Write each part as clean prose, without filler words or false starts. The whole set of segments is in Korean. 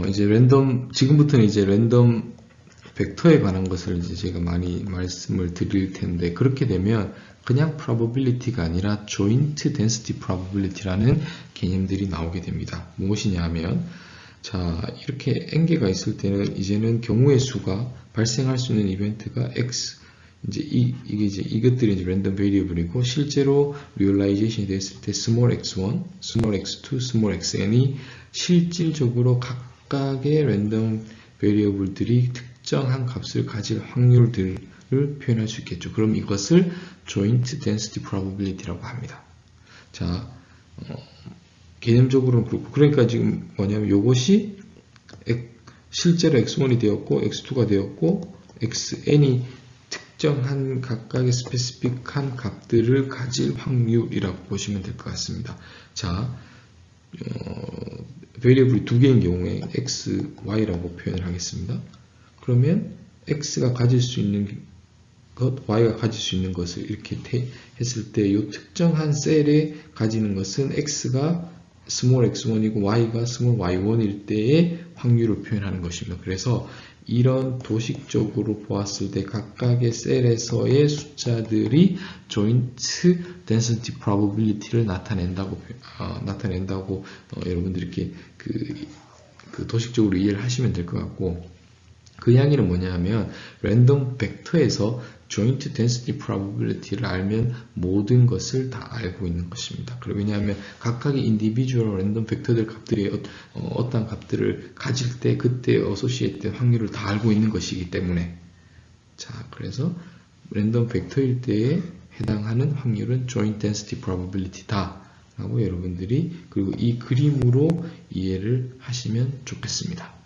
이제 지금부터는 이제 랜덤 벡터에 관한 것을 이제 제가 많이 말씀을 드릴 텐데, 그렇게 되면 그냥 probability가 아니라 joint density probability라는 개념들이 나오게 됩니다. 무엇이냐 하면, 자, 이렇게 n개가 있을 때는 이제는 경우의 수가 발생할 수 있는 이벤트가 x, 이제 이것들이 이제 랜덤 베리어블이고, 실제로 리얼라이제이션이 됐을 때 small x1, small x2, small xn이 실질적으로 각각의 랜덤 베리어블들이 특정한 값을 가질 확률들을 표현할 수 있겠죠. 그럼 이것을 joint density probability라고 합니다. 자, 개념적으로는 그렇고, 그러니까 지금 뭐냐면 이것이 실제로 x1이 되었고 x2가 되었고 xn이 특정한 각각의 스페시픽한 값들을 가질 확률이라고 보시면 될 것 같습니다. 자, 베리어블이 두 개인 경우에 x, y라고 표현을 하겠습니다. 그러면 x가 가질 수 있는 것, y가 가질 수 있는 것을 이렇게 했을 때 이 특정한 셀에 가지는 것은 x가 small x1이고 y가 small y1일 때의 확률을 표현하는 것입니다. 그래서 이런 도식적으로 보았을 때 각각의 셀에서의 숫자들이 joint density probability를 나타낸다고 여러분들이 이렇게 그 도식적으로 이해를 하시면 될 것 같고, 그 이야기는 뭐냐 하면 랜덤 벡터에서 joint density probability를 알면 모든 것을 다 알고 있는 것입니다. 왜냐하면 각각의 individual 랜덤 벡터들 값들이 어떤 값들을 가질 때 그때 associated 확률을 다 알고 있는 것이기 때문에, 자, 그래서 랜덤 벡터일 때에 해당하는 확률은 joint density probability다 라고 여러분들이 그리고 이 그림으로 이해를 하시면 좋겠습니다.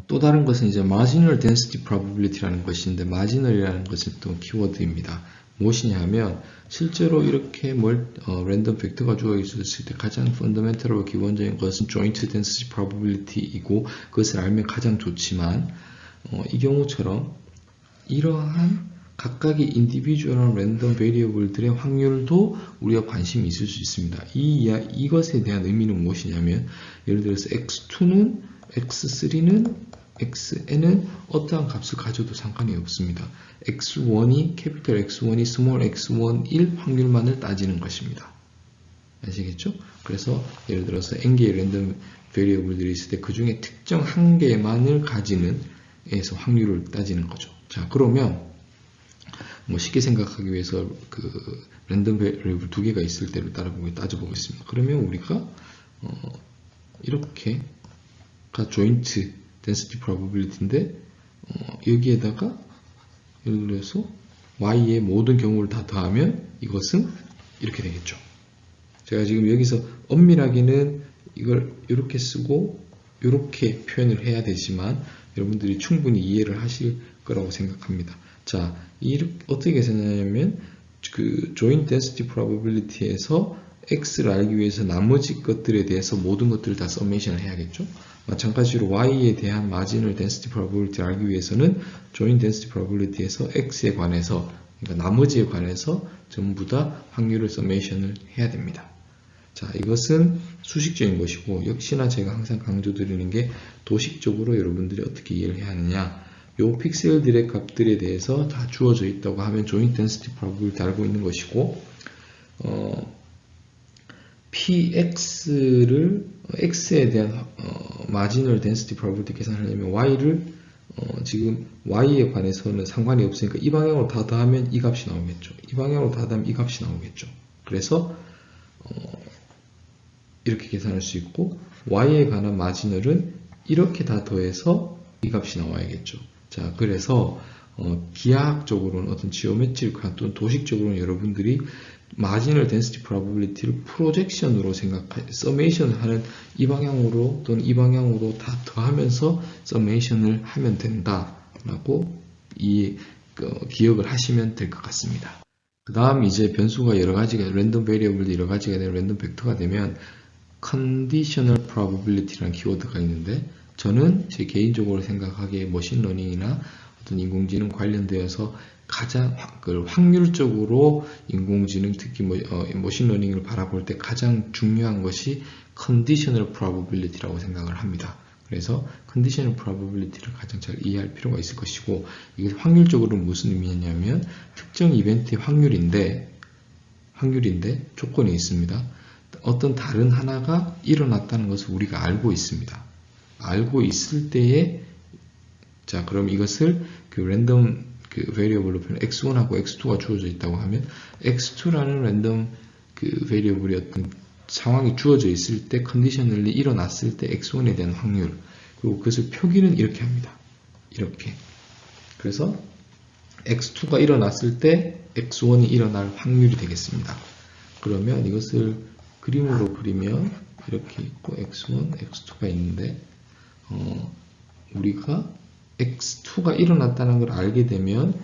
또 다른 것은 이제 marginal density probability라는 것인데, marginal이라는 것은 또 키워드입니다. 무엇이냐 하면 실제로 이렇게 랜덤 벡터가 주어 있었을 때 가장 펀더멘털하고 기본적인 것은 joint density probability이고, 그것을 알면 가장 좋지만 이 경우처럼 이러한 각각의 individual 랜덤 베리어블들의 확률도 우리가 관심이 있을 수 있습니다. 이것에 대한 의미는 무엇이냐면, 예를 들어서 x2는 x3는 xn은 어떠한 값을 가져도 상관이 없습니다. x1이 캐피털 x1이 스몰 x1일 확률만을 따지는 것입니다. 아시겠죠? 그래서 예를 들어서 n개의 랜덤 베리어블들이 있을 때 그 중에 특정 한 개만을 가지는 에서 확률을 따지는 거죠. 자, 그러면 쉽게 생각하기 위해서 그 랜덤 베리어블 두 개가 있을 때를 따져보겠습니다. 그러면 우리가 이렇게 joint density probability인데, 여기에다가 예를 들어서 y의 모든 경우를 다 더하면 이것은 이렇게 되겠죠. 제가 지금 여기서 엄밀하게는 이걸 이렇게 쓰고 이렇게 표현을 해야 되지만 여러분들이 충분히 이해를 하실 거라고 생각합니다. 자, 어떻게 계산하냐면 그 joint density probability에서 x를 알기 위해서 나머지 것들에 대해서 모든 것들을 다 서메이션을 해야겠죠. 마찬가지로 y에 대한 marginal density probability를 알기 위해서는 joint density probability에서 x에 관해서, 그러니까 나머지에 관해서 전부 다 확률을 서메이션을 해야 됩니다. 자, 이것은 수식적인 것이고, 역시나 제가 항상 강조드리는 게 도식적으로 여러분들이 어떻게 이해를 해야 하느냐, 요 픽셀들의 값들에 대해서 다 주어져 있다고 하면 joint density probability 알고 있는 것이고, px를 x에 대한 marginal density probability 계산하려면 y를 지금 y에 관해서는 상관이 없으니까 이 방향으로 다 더하면 이 값이 나오겠죠. 이 방향으로 다 더하면 이 값이 나오겠죠. 그래서 이렇게 계산할 수 있고, y에 관한 marginal은 이렇게 다 더해서 이 값이 나와야겠죠. 자, 그래서 기하학적으로는 어떤 지오메트리컬 또는 도식적으로는 여러분들이 marginal density probability를 프로젝션으로 서메이션을 하는 이 방향으로 또는 이 방향으로 다 더하면서 서메이션을 하면 된다라고 기억을 하시면 될 것 같습니다. 그 다음 이제 변수가 여러 가지가, 랜덤 베리어블도 여러 가지가 되는 랜덤 벡터가 되면 conditional probability라는 키워드가 있는데, 저는 제 개인적으로 생각하기에 머신러닝이나 어떤 인공지능 관련되어서 가장 확률적으로 인공지능, 특히 머신러닝을 바라볼 때 가장 중요한 것이 conditional probability라고 생각을 합니다. 그래서 컨디셔널 프로바빌리티를 가장 잘 이해할 필요가 있을 것이고, 이게 확률적으로는 무슨 의미냐면 특정 이벤트의 확률인데 조건이 있습니다. 어떤 다른 하나가 일어났다는 것을 우리가 알고 있습니다. 알고 있을 때에, 자, 그럼 이것을 그 랜덤 그 베리어블로 표현 x1하고 x2가 주어져 있다고 하면 x2라는 랜덤 그 베리어블이 어떤 상황이 주어져 있을 때, 컨디셔널이 일어났을 때 x1에 대한 확률, 그리고 그것을 표기는 이렇게 합니다. 이렇게. 그래서 x2가 일어났을 때 x1이 일어날 확률이 되겠습니다. 그러면 이것을 그림으로 그리면 이렇게 있고 x1, x2가 있는데 우리가 x2가 일어났다는 걸 알게 되면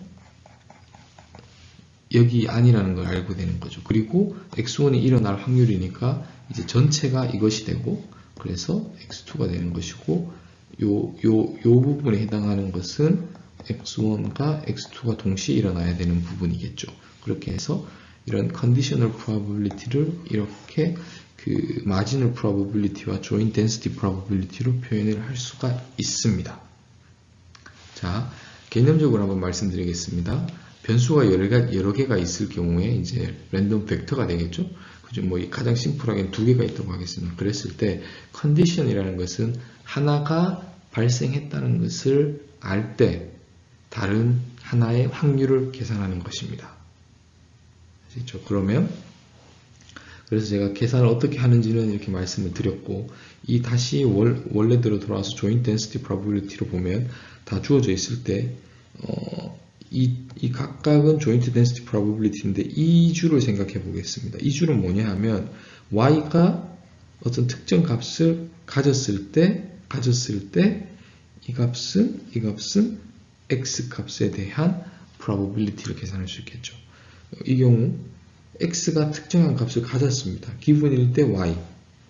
여기 아니라는 걸 알게 되는 거죠. 그리고 x1이 일어날 확률이니까 이제 전체가 이것이 되고, 그래서 x2가 되는 것이고, 요 부분에 해당하는 것은 x1과 x2가 동시에 일어나야 되는 부분이겠죠. 그렇게 해서 이런 conditional probability를 이렇게 그 marginal probability와 joint density probability로 표현을 할 수가 있습니다. 자, 개념적으로 한번 말씀드리겠습니다. 변수가 여러 개가 있을 경우에 이제 랜덤 벡터가 되겠죠. 그죠? 뭐 가장 심플하게는 두 개가 있다고 하겠습니다. 그랬을 때 컨디션이라는 것은 하나가 발생했다는 것을 알 때 다른 하나의 확률을 계산하는 것입니다. 아시죠? 그러면 그래서 제가 계산을 어떻게 하는지는 이렇게 말씀을 드렸고, 이 다시 원래대로 돌아와서 joint density probability로 보면 다 주어져 있을 때 이 각각은 joint density probability인데 이 줄을 생각해 보겠습니다. 이 줄은 뭐냐 하면 y가 어떤 특정 값을 가졌을 때 이 값은 x 값에 대한 probability를 계산할 수 있겠죠. 이 경우 x가 특정한 값을 가졌습니다. 기분일 때 y.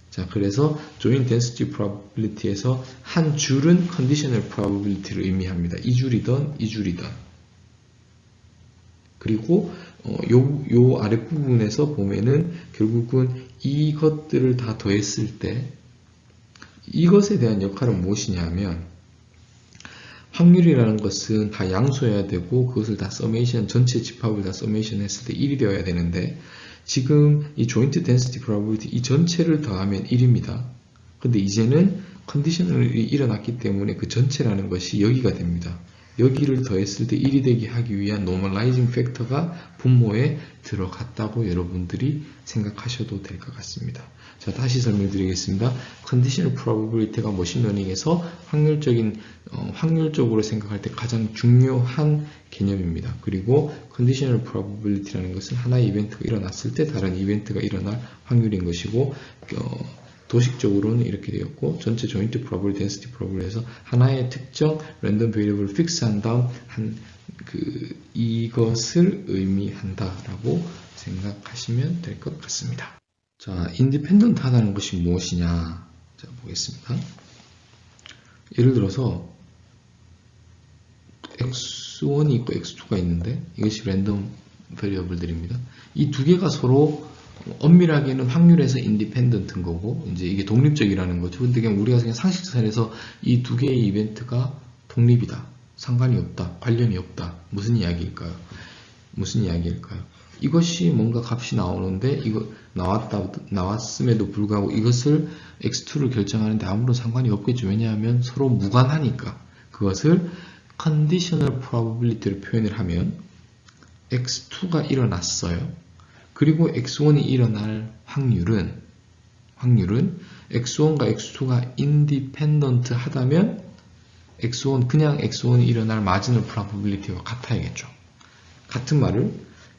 자, 그래서 joint density probability에서 한 줄은 conditional probability를 의미합니다. 이 줄이든 이 줄이든. 그리고 요 아랫부분에서 보면은 결국은 이것들을 다 더했을 때 이것에 대한 역할은 무엇이냐면, 확률이라는 것은 다 양수여야 되고 그것을 다 서메이션, 전체 집합을 다 서메이션 했을 때 1이 되어야 되는데, 지금 이 joint density probability 이 전체를 더하면 1입니다. 근데 이제는 컨디셔널이 일어났기 때문에 그 전체라는 것이 여기가 됩니다. 여기를 더했을 때 1이 되게 하기 위한 normalizing factor가 분모에 들어갔다고 여러분들이 생각하셔도 될 것 같습니다. 자, 다시 설명드리겠습니다. conditional probability가 머신러닝에서 확률적으로 생각할 때 가장 중요한 개념입니다. 그리고 conditional probability라는 것은 하나의 이벤트가 일어났을 때 다른 이벤트가 일어날 확률인 것이고, 도식적으로는 이렇게 되었고, 전체 joint probability, density probability에서 하나의 특정 랜덤 베리어블을 픽스한 다음 이것을 의미한다라고 생각하시면 될 것 같습니다. 자, independent 하다는 것이 무엇이냐? 자, 보겠습니다. 예를 들어서 x1이 있고 x2가 있는데 이것이 랜덤 베리어블들입니다. 이 두 개가 서로 엄밀하게는 확률에서 인디펜던트인 거고, 이제 이게 독립적이라는 거죠. 근데 그냥 우리가 그냥 상식선에서 이 두 개의 이벤트가 독립이다, 상관이 없다, 관련이 없다. 무슨 이야기일까요? 이것이 뭔가 값이 나오는데, 이거 나왔음에도 불구하고 이것을 x2를 결정하는데 아무런 상관이 없겠죠. 왜냐하면 서로 무관하니까. 그것을 conditional probability로 표현을 하면 x2가 일어났어요. 그리고 x1이 일어날 확률은 x1과 x2가 independent 하다면 그냥 x1이 일어날 marginal probability와 같아야겠죠. 같은 말을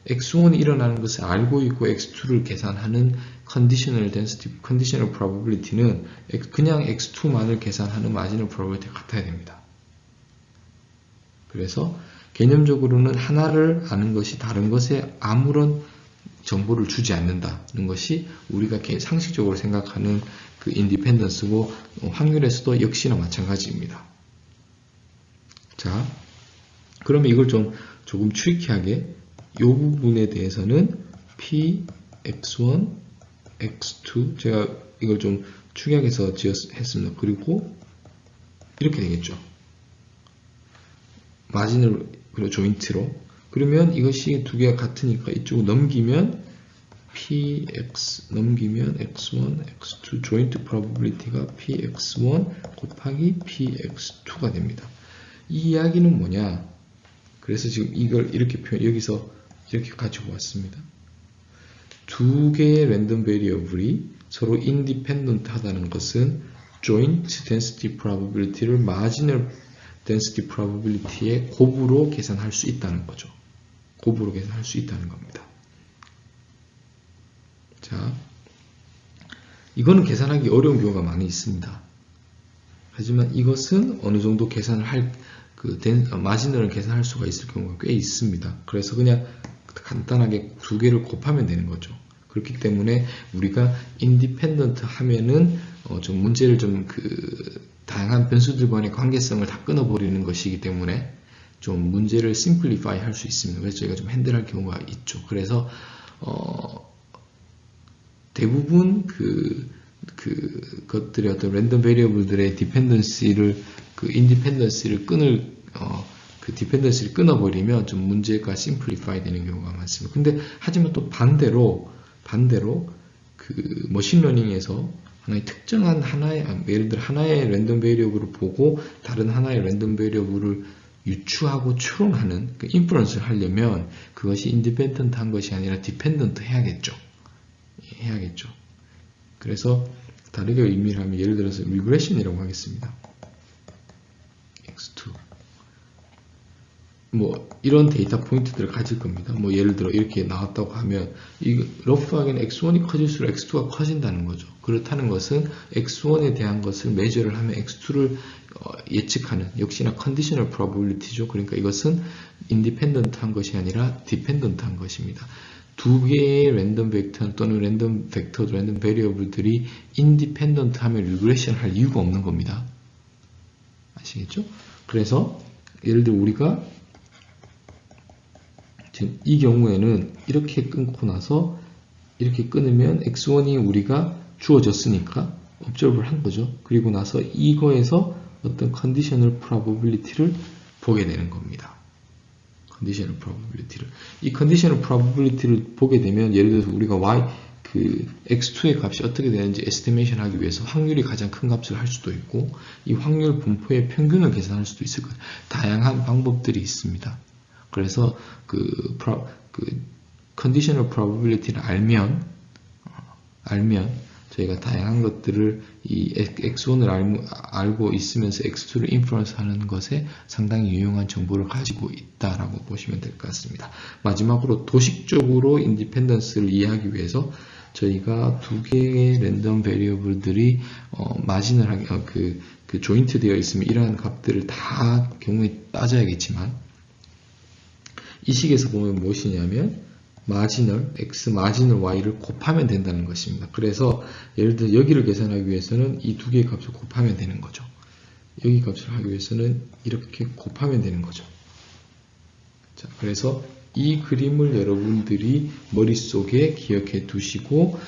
x1이 일어나는 것을 알고 있고 x2를 계산하는 conditional density, conditional probability는 그냥 x2만을 계산하는 marginal probability가 같아야 됩니다. 그래서 개념적으로는 하나를 아는 것이 다른 것에 아무런 정보를 주지 않는다는 것이 우리가 상식적으로 생각하는 그 인디펜던스고, 확률에서도 역시나 마찬가지입니다. 자, 그러면 이걸 조금 트리키하게 이 부분에 대해서는 p, x1, x2 제가 이걸 좀 축약해서 했습니다. 그리고 이렇게 되겠죠. 마진을 그리고 조인트로. 그러면 이것이 두 개가 같으니까 이쪽으로 넘기면 px 넘기면 x1, x2 조인트 프로버빌리티가 px1 곱하기 px2가 됩니다. 이 이야기는 뭐냐? 그래서 지금 이걸 이렇게 여기서 이렇게 가지고 왔습니다. 두 개의 랜덤 베리어블이 서로 인디펜던트 하다는 것은 joint density probability를 marginal density probability의 곱으로 계산할 수 있다는 거죠. 곱으로 계산할 수 있다는 겁니다. 자, 이거는 계산하기 어려운 경우가 많이 있습니다. 하지만 이것은 어느 정도 계산을 마지널을 계산할 수가 있을 경우가 꽤 있습니다. 그래서 그냥 간단하게 두 개를 곱하면 되는 거죠. 그렇기 때문에 우리가 인디펜던트 하면은 좀 문제를 좀 다양한 변수들 간의 관계성을 다 끊어버리는 것이기 때문에 좀 문제를 심플리파이 할 수 있습니다. 그래서 저희가 좀 핸들할 경우가 있죠. 그래서 대부분 것들의 어떤 랜덤 베리어블들의 디펜던시를 인디펜던시를 디펜던시를 끊어버리면 좀 문제가 심플리파이 되는 경우가 많습니다. 근데 하지만 또 반대로 머신러닝에서 하나의 특정한 예를 들어 하나의 랜덤 베리어블을 보고 다른 하나의 랜덤 베리어블을 유추하고 추론하는 인퍼런스를 하려면 그것이 인디펜던트 한 것이 아니라 디펜던트 해야겠죠. 그래서 다르게 의미를 하면 예를 들어서 리그레션이라고 하겠습니다. x2 이런 데이터 포인트들을 가질 겁니다. 예를 들어 이렇게 나왔다고 하면 러프하게는 x1이 커질수록 x2가 커진다는 거죠. 그렇다는 것은 x1에 대한 것을 매저를 하면 x2를 예측하는 역시나 컨디셔널 프로버빌리티죠. 그러니까 이것은 인디펜던트한 것이 아니라 디펜던트한 것입니다. 두 개의 랜덤 벡터 또는 랜덤 베리어블들이 인디펜던트 하면 리그레션 할 이유가 없는 겁니다. 아시겠죠? 그래서 예를 들어 우리가 지금 이 경우에는 이렇게 끊고 나서 이렇게 끊으면 x1이 우리가 주어졌으니까 observe를 한 거죠. 그리고 나서 이거에서 어떤 컨디셔널 프로버빌리티를 보게 되는 겁니다. 컨디셔널 프로버빌리티를. 이 컨디셔널 프로버빌리티를 보게 되면 예를 들어서 우리가 x2의 값이 어떻게 되는지 에스티메이션 하기 위해서 확률이 가장 큰 값을 할 수도 있고 이 확률 분포의 평균을 계산할 수도 있을 거예요. 다양한 방법들이 있습니다. 그래서 컨디셔널 프로버빌리티를 알면 저희가 다양한 것들을 이 x1을 알고 있으면서 x2를 인프루언스 하는 것에 상당히 유용한 정보를 가지고 있다라고 보시면 될 것 같습니다. 마지막으로 도식적으로 인디펜던스를 이해하기 위해서 저희가 두 개의 랜덤 베리어블들이 마지널하게 조인트 되어 있으면 이러한 값들을 다 경우에 따져야겠지만 이 식에서 보면 무엇이냐면 마지널 x 마지널 y를 곱하면 된다는 것입니다. 그래서 예를 들어 여기를 계산하기 위해서는 이 두 개의 값을 곱하면 되는 거죠. 여기 값을 하기 위해서는 이렇게 곱하면 되는 거죠. 자, 그래서 이 그림을 여러분들이 머릿속에 기억해 두시고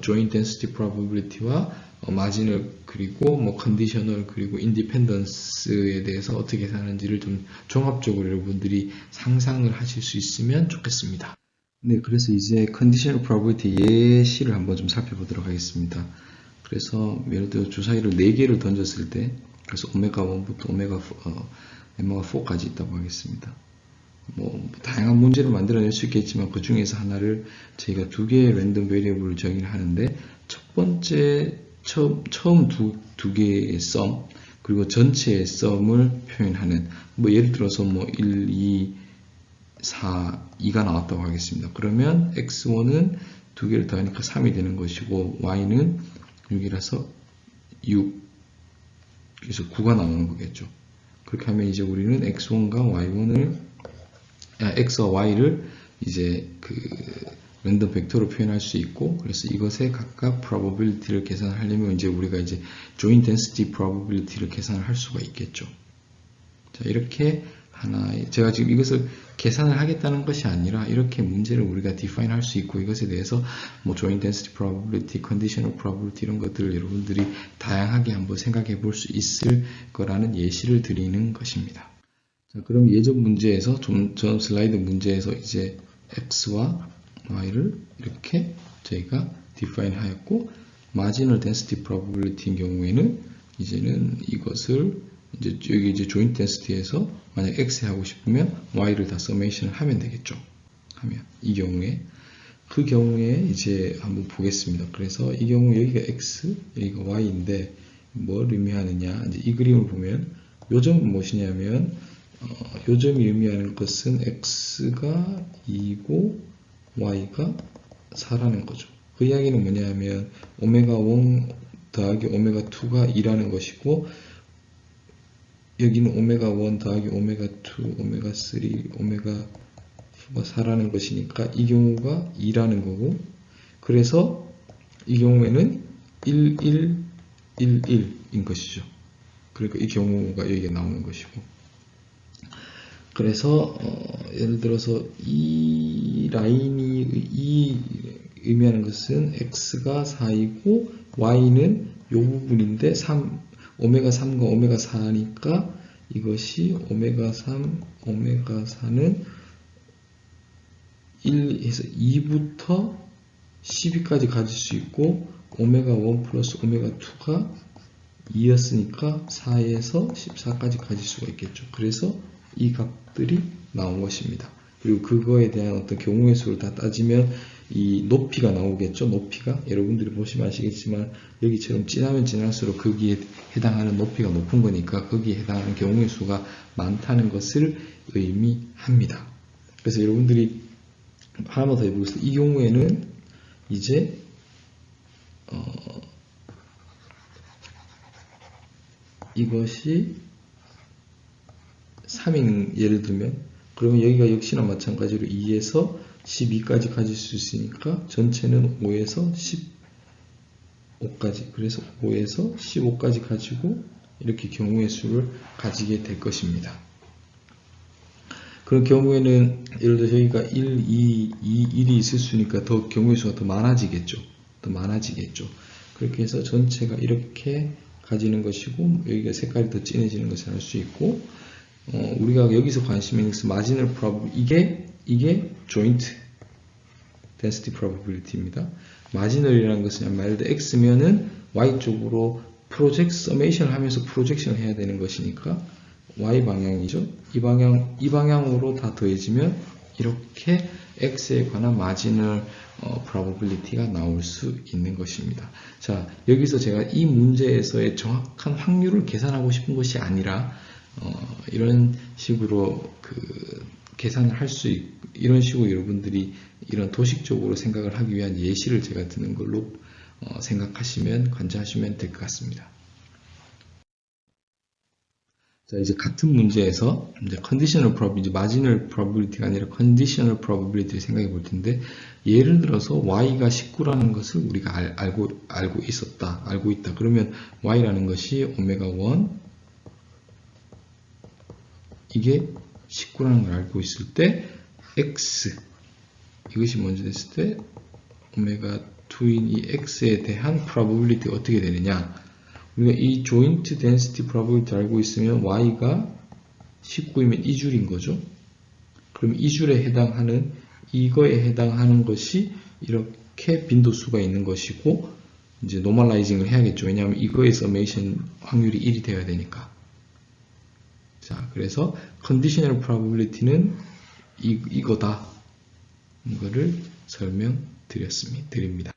joint density probability와 마지널 그리고 컨디셔널 그리고 인디펜던스에 대해서 어떻게 계산하는지를 좀 종합적으로 여러분들이 상상을 하실 수 있으면 좋겠습니다. 네, 그래서 이제 컨디셔널 프로버빌리티 예시를 한번 좀 살펴보도록 하겠습니다. 그래서 예를 들어 주사위를 4개를 던졌을 때 그래서 오메가 1부터 오메가 4까지 있다고 하겠습니다. 다양한 문제를 만들어낼 수 있겠지만 그 중에서 하나를 저희가 두 개의 랜덤 베리어블을 정의를 하는데 첫 번째 처음 두 개의 썸 그리고 전체의 썸을 표현하는 예를 들어서 1, 2, 4, 2가 나왔다고 하겠습니다. 그러면 x1은 두 개를 더하니까 3이 되는 것이고 y는 6이라서 6 그래서 9가 나오는 거겠죠. 그렇게 하면 이제 우리는 x1과 x와 y를 이제 랜덤 벡터로 표현할 수 있고 그래서 이것에 각각 probability를 계산하려면 이제 우리가 이제 joint density probability를 계산을 할 수가 있겠죠. 자, 이렇게 하나의, 제가 지금 이것을 계산을 하겠다는 것이 아니라 이렇게 문제를 우리가 define 할 수 있고 이것에 대해서 뭐 joint density probability, conditional probability 이런 것들을 여러분들이 다양하게 한번 생각해 볼 수 있을 거라는 예시를 드리는 것입니다. 자, 그럼 예전 문제에서 전 슬라이드 문제에서 이제 x와 y를 이렇게 저희가 define 하였고 marginal density probability인 경우에는 이제는 이것을 이제 여기 이제 joint density에서 만약 x 하고 싶으면 y를 다 서메이션을 하면 되겠죠. 하면 이 경우에 그 경우에 이제 한번 보겠습니다. 그래서 이 경우 여기가 x, 여기가 y인데 뭘 의미하느냐? 이제 이 그림을 보면 요점은 무엇이냐면 요점이 의미하는 것은 x가 2고 y가 4라는 거죠. 그 이야기는 뭐냐면 오메가 1 더하기 오메가 2가 2라는 것이고 여기는 오메가 1 더하기 오메가 2, 오메가 3, 오메가 4가 4라는 것이니까 이 경우가 2라는 거고 그래서 이 경우에는 1, 1, 1, 1인 것이죠. 그러니까 이 경우가 여기가 나오는 것이고 그래서 예를 들어서 이 라인이 이 의미하는 것은 x가 4이고 y는 이 부분인데 오메가 3과 오메가 4니까 이것이 오메가 3, 오메가 4는 1에서 2부터 12까지 가질 수 있고 오메가 1 플러스 오메가 2가 2였으니까 4에서 14까지 가질 수가 있겠죠. 그래서 이 값들이 나온 것입니다. 그리고 그거에 대한 어떤 경우의 수를 다 따지면 이 높이가 나오겠죠. 높이가 여러분들이 보시면 아시겠지만 여기처럼 진하면 진할수록 거기에 해당하는 높이가 높은 거니까 거기에 해당하는 경우의 수가 많다는 것을 의미합니다. 그래서 여러분들이 하나만 더 해보겠습니다. 이 경우에는 이제 이것이 3인 예를 들면 그러면 여기가 역시나 마찬가지로 2에서 12까지 가질 수 있으니까 전체는 5에서 15까지 그래서 5에서 15까지 가지고 이렇게 경우의 수를 가지게 될 것입니다. 그런 경우에는 예를 들어 저희가 1, 2, 1이 있을 수니까 더 경우의 수가 더 많아지겠죠. 더 많아지겠죠. 그렇게 해서 전체가 이렇게 가지는 것이고 여기가 색깔이 더 진해지는 것을 알 수 있고 우리가 여기서 관심 있는 것은 marginal probability 이게 joint density probability입니다. marginal이라는 것은 말 그대로 x면은 y 쪽으로 project summation 하면서 프로젝션을 해야 되는 것이니까 y 방향이죠. 이 방향으로 다 더해지면 이렇게 x에 관한 marginal probability가 나올 수 있는 것입니다. 자, 여기서 제가 이 문제에서의 정확한 확률을 계산하고 싶은 것이 아니라 이런 식으로 계산을 할 수 이런 식으로 여러분들이 이런 도식적으로 생각을 하기 위한 예시를 제가 드는 걸로 생각하시면 관찰하시면 될 것 같습니다. 자, 이제 같은 문제에서 이제 conditional probability, marginal probability가 아니라 conditional probability를 생각해 볼 텐데 예를 들어서 y가 19라는 것을 우리가 알고 있다. 그러면 y라는 것이 오메가 1 이게 19라는 걸 알고 있을 때 x 이것이 먼저 됐을 때 오메가 2인 이 x에 대한 probability가 어떻게 되느냐 우리가 이 joint density probability 알고 있으면 y가 19이면 이 줄인 거죠. 그럼 이 줄에 해당하는 이거에 해당하는 것이 이렇게 빈도수가 있는 것이고 이제 normalizing을 해야겠죠. 왜냐하면 이거의 summation 확률이 1이 되어야 되니까. 자, 그래서 conditional probability는 이거다. 이거를 설명드립니다.